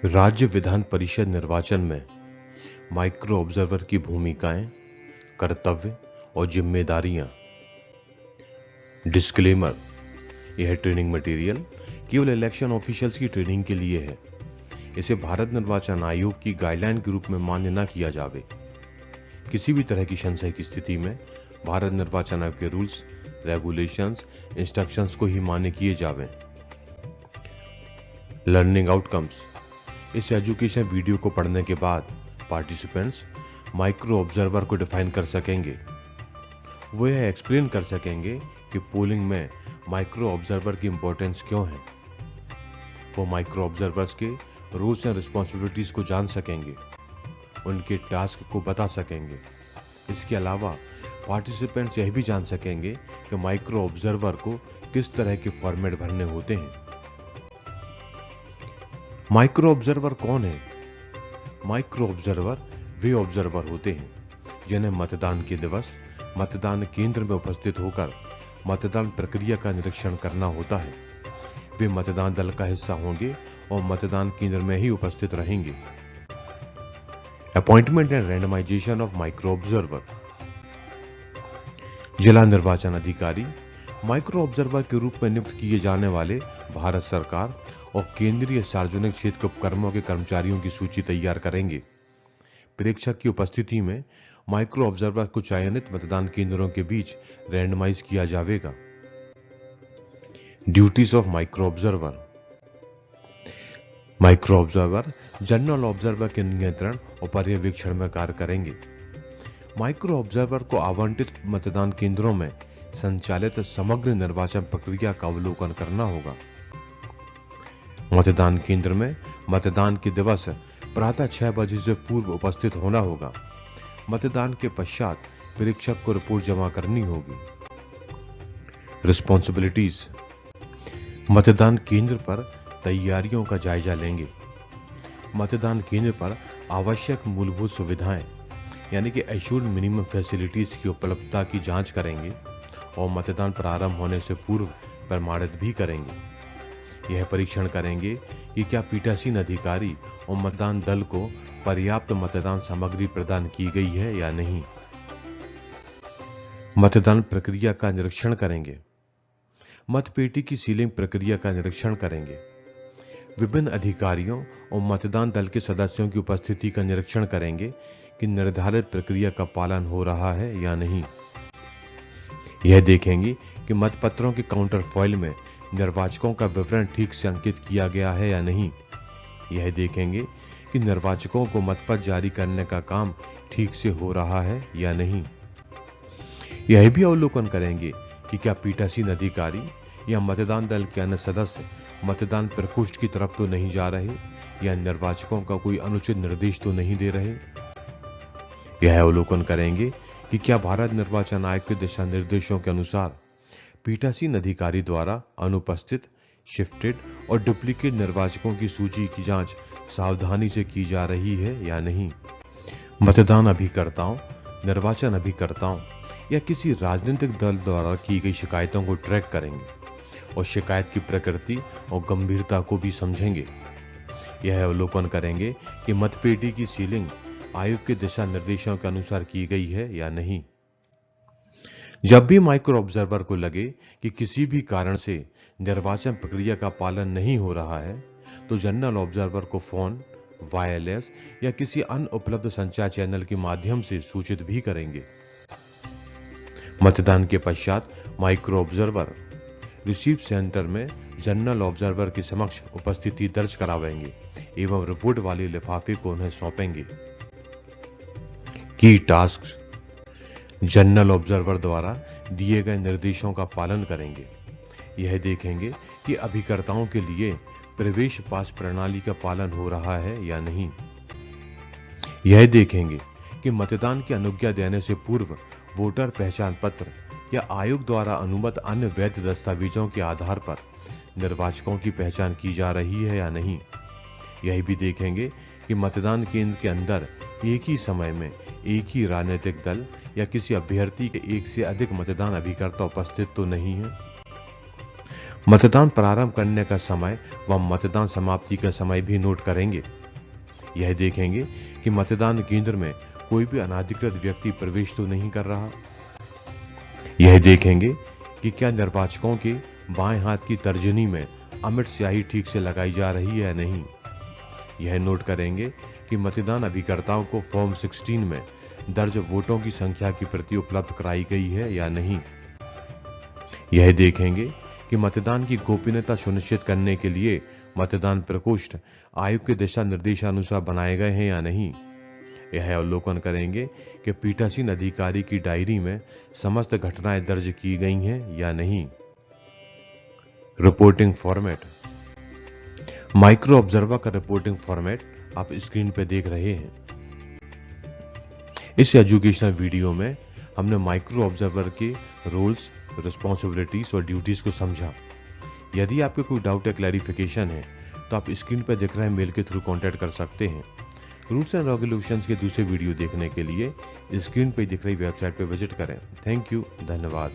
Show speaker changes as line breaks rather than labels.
राज्य विधान परिषद निर्वाचन में माइक्रो ऑब्जर्वर की भूमिकाएं, कर्तव्य और जिम्मेदारियां। डिस्क्लेमर: यह ट्रेनिंग मटेरियल केवल इलेक्शन ऑफिशियल्स की ट्रेनिंग के लिए है। इसे भारत निर्वाचन आयोग की गाइडलाइन के रूप में मान्य न किया जावे। किसी भी तरह की संशय की स्थिति में भारत निर्वाचन आयोग के रूल्स, रेगुलेशंस, इंस्ट्रक्शंस को ही मान्य किए जावें। लर्निंग आउटकम्स: इस एजुकेशन वीडियो को पढ़ने के बाद पार्टिसिपेंट्स माइक्रो ऑब्जर्वर को डिफाइन कर सकेंगे। वो यह एक्सप्लेन कर सकेंगे कि पोलिंग में माइक्रो ऑब्जर्वर की इंपॉर्टेंस क्यों है। वो माइक्रो ऑब्जर्वर्स के रूल्स एंड रिस्पॉन्सिबिलिटीज को जान सकेंगे, उनके टास्क को बता सकेंगे। इसके अलावा पार्टिसिपेंट्स यह भी जान सकेंगे कि माइक्रो ऑब्जर्वर को किस तरह के फॉर्मेट भरने होते हैं। माइक्रो ऑब्जर्वर कौन है? माइक्रो ऑब्जर्वर वे ऑब्जर्वर होते हैं जिन्हें मतदान के दिवस मतदान केंद्र में उपस्थित होकर मतदान प्रक्रिया का निरीक्षण करना होता है। वे मतदान दल का हिस्सा होंगे और मतदान केंद्र में ही उपस्थित रहेंगे। Appointment and randomization of micro observer: जिला निर्वाचन अधिकारी माइक्रो ऑब्जर्वर के रूप में नियुक्त किए जाने वाले भारत सरकार और केंद्रीय सार्वजनिक क्षेत्र के उपक्रमों के कर्मचारियों की सूची तैयार करेंगे। प्रेक्षक की उपस्थिति में माइक्रो ऑब्जर्वर को चयनित मतदान केंद्रों के बीच रैंडमाइज किया जाएगा। Duties of micro observer: micro observer general observer के नियंत्रण और पर्यवेक्षण में कार्य करेंगे। माइक्रो ऑब्जर्वर को आवंटित मतदान केंद्रों में संचालित समग्र निर्वाचन प्रक्रिया का अवलोकन करना होगा। मतदान केंद्र में मतदान के दिवस प्रातः 6 बजे से पूर्व उपस्थित होना होगा। मतदान के पश्चात प्रेक्षक को रिपोर्ट जमा करनी होगी। रिस्पॉन्सिबिलिटीज: मतदान केंद्र पर तैयारियों का जायजा लेंगे। मतदान केंद्र पर आवश्यक मूलभूत सुविधाएं यानी कि एश्योर्ड मिनिमम फैसिलिटीज की उपलब्धता की जांच करेंगे और मतदान प्रारंभ होने से पूर्व प्रमाणित भी करेंगे। यह परीक्षण करेंगे कि क्या पीठासीन अधिकारी और मतदान दल को पर्याप्त मतदान सामग्री प्रदान की गई है या नहीं। मतदान प्रक्रिया का निरीक्षण करेंगे। मतपेटी की सीलिंग प्रक्रिया का निरीक्षण करेंगे। विभिन्न अधिकारियों और मतदान दल के सदस्यों की उपस्थिति का निरीक्षण करेंगे कि निर्धारित प्रक्रिया का पालन हो रहा है या नहीं। यह देखेंगे कि मतपत्रों के काउंटर फॉइल में निर्वाचकों का विवरण ठीक से अंकित किया गया है या नहीं। यह देखेंगे कि निर्वाचकों को मतपत्र जारी करने का काम ठीक से हो रहा है या नहीं। यह भी अवलोकन करेंगे कि क्या पीठासीन अधिकारी या मतदान दल के अन्य सदस्य मतदान प्रकोष्ठ की तरफ तो नहीं जा रहे या निर्वाचकों का कोई अनुचित निर्देश तो नहीं दे रहे। यह अवलोकन करेंगे कि क्या भारत निर्वाचन आयोग के दिशा निर्देशों के अनुसार पीठासीन अधिकारी द्वारा अनुपस्थित, शिफ्टेड और डुप्लीकेट निर्वाचकों की सूची की जांच सावधानी से की जा रही है या नहीं। मतदान अभिकर्ताओं, निर्वाचन अभिकर्ताओं या किसी राजनीतिक दल द्वारा की गई शिकायतों को ट्रैक करेंगे और शिकायत की प्रकृति और गंभीरता को भी समझेंगे। यह अवलोकन करेंगे कि मतपेटी की सीलिंग आयोग के दिशा निर्देशों के अनुसार की गई है या नहीं। जब भी माइक्रो ऑब्जर्वर को लगे कि किसी भी कारण से निर्वाचन प्रक्रिया का पालन नहीं हो रहा है, तो जनरल ऑब्जर्वर को फोन, वायरलेस या किसी अन्य उपलब्ध संचार चैनल के माध्यम से सूचित भी करेंगे। मतदान के पश्चात माइक्रो ऑब्जर्वर रिसीप्ट सेंटर में जनरल ऑब्जर्वर के समक्ष उपस्थिति दर्ज करावेंगे एवं रिपोर्ट वाले लिफाफे को उन्हें सौंपेंगे। की टास्क: जनरल ऑब्जर्वर द्वारा दिए गए निर्देशों का पालन करेंगे। यह देखेंगे कि अभिकर्ताओं के लिए प्रवेश पास प्रणाली का पालन हो रहा है या नहीं। यह देखेंगे कि मतदान की अनुज्ञा देने से पूर्व वोटर पहचान पत्र या आयोग द्वारा अनुमत अन्य वैध दस्तावेजों के आधार पर निर्वाचकों की पहचान की जा रही है या नहीं। यह भी देखेंगे कि मतदान केंद्र के अंदर एक ही समय में एक ही राजनीतिक दल या किसी अभ्यर्थी के एक से अधिक मतदान अभिकर्ता उपस्थित तो नहीं है। मतदान प्रारंभ करने का समय व मतदान समाप्ति का समय भी नोट करेंगे। यह देखेंगे कि मतदान केंद्र में कोई भी अनाधिकृत व्यक्ति प्रवेश तो नहीं कर रहा। यह देखेंगे कि क्या निर्वाचकों के बाएं हाथ की तर्जनी में अमिट स्याही ठीक से लगाई जा रही है या नहीं। यह नोट करेंगे कि मतदान अभिकर्ताओं को फॉर्म 16 में दर्ज वोटों की संख्या की प्रति उपलब्ध कराई गई है या नहीं। यह देखेंगे कि मतदान की गोपनीयता सुनिश्चित करने के लिए मतदान प्रकोष्ठ आयोग के दिशा निर्देशानुसार बनाए गए हैं या नहीं। यह अवलोकन करेंगे कि पीठासीन अधिकारी की डायरी में समस्त घटनाएं दर्ज की गई हैं या नहीं। Reporting format. माइक्रो ऑब्जर्वर का रिपोर्टिंग फॉर्मेट आप स्क्रीन पर देख रहे हैं। इस एजुकेशनल वीडियो में हमने माइक्रो ऑब्जर्वर के रोल्स, रिस्पॉन्सिबिलिटीज और ड्यूटीज को समझा। यदि आपके कोई डाउट या क्लैरिफिकेशन है तो आप स्क्रीन पर दिख रहे मेल के थ्रू कांटेक्ट कर सकते हैं। रूल्स एंड रेगुलेशंस के दूसरे वीडियो देखने के लिए स्क्रीन पर दिख रही वेबसाइट पर विजिट करें। थैंक यू, धन्यवाद।